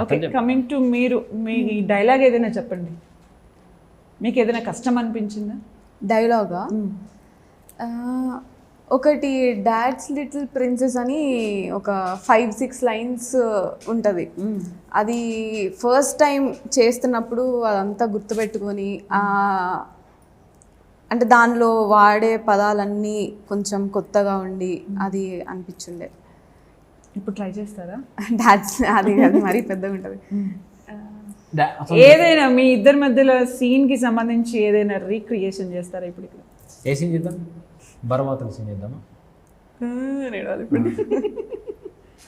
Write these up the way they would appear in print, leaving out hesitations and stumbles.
Okay, coming to మీరు, మీ dialogue ఏదైనా చెప్పండి. మీకు ఏదైనా కష్టం అనిపించిందా? డైలాగా ఒకటి డాడ్స్ లిటిల్ ప్రిన్సెస్ అని ఒక 5-6 లైన్స్ ఉంటుంది. అది ఫస్ట్ టైం చేస్తున్నప్పుడు అదంతా గుర్తుపెట్టుకొని అంటే దానిలో వాడే పదాలన్నీ కొంచెం కొత్తగా ఉండి అది అనిపించుండే. ఇప్పుడు ట్రై చేస్తారా? డాడ్స్ అది మరీ పెద్దగా ఉంటుంది. ఏదైనా మీ ఇద్దరి మధ్యలో సీన్కి సంబంధించి ఏదైనా రీక్రియేషన్ చేస్తారా ఇప్పుడు ఇక్కడ? ఏ సీన్ చేద్దాం? బర్వాతుల సీన్ చేద్దామా?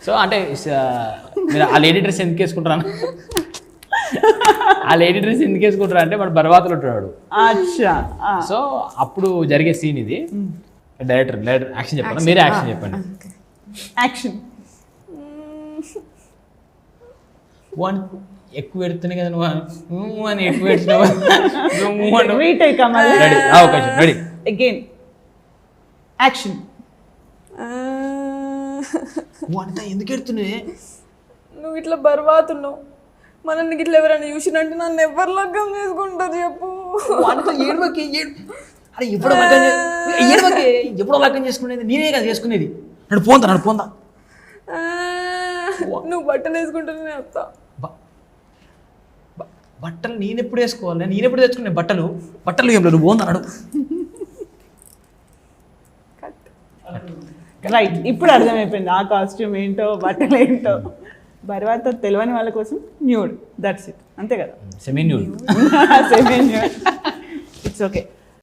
సో అంటే మీరు ఆ లేడీ డ్రెస్ ఎందుకు వేసుకుంటారా? ఆ లేడీ డ్రెస్ ఎందుకు వేసుకుంటారా అంటే వాడు బర్వాతులు ఉంటాడు. అచ్చా. సో అప్పుడు జరిగే సీన్ ఇది. డైరెక్టర్ యాక్షన్ చెప్పండి, మీరే యాక్షన్ చెప్పండి. యాక్షన్. వన్ ఎక్కువ పెడుతున్నాయి కదా నువ్వు అని ఎక్కువ పెట్టినావు. రీటేక్ అమ్మాలి. రెడీ, అవకాశం రెడీ. Again action. అంతా ఎందుకు ఎడుతున్నాయి? నువ్వు ఇట్లా బర్వాతున్నావు, మనల్ని ఇట్లా ఎవరైనా చూసినట్టు నన్ను ఎవరు లగ్గం చేసుకుంటారు చెప్పు. ఏడువకి అరే ఎప్పుడో లగ్గం ఏడువకి ఎప్పుడో లగ్గం చేసుకునేది నేనే కదా చేసుకునేది. నన్ను పోందా నువ్వు బట్టలు వేసుకుంటూనే వస్తా. బట్టలు నేనెప్పుడు వేసుకోవాలి? నేనెప్పుడు తెచ్చుకునే బట్టలు ఏం లేదు, నువ్వు పోందన్నాడు. రైట్, ఇప్పుడు అర్థమైపోయింది ఆ కాస్ట్యూమ్ ఏంటో, బట్టలు ఏంటో. బర్వాత తెలియని వాళ్ళ కోసం న్యూడ్, దట్స్ ఇట్, అంతే కదా? Semi nude. Semi nude, it's okay.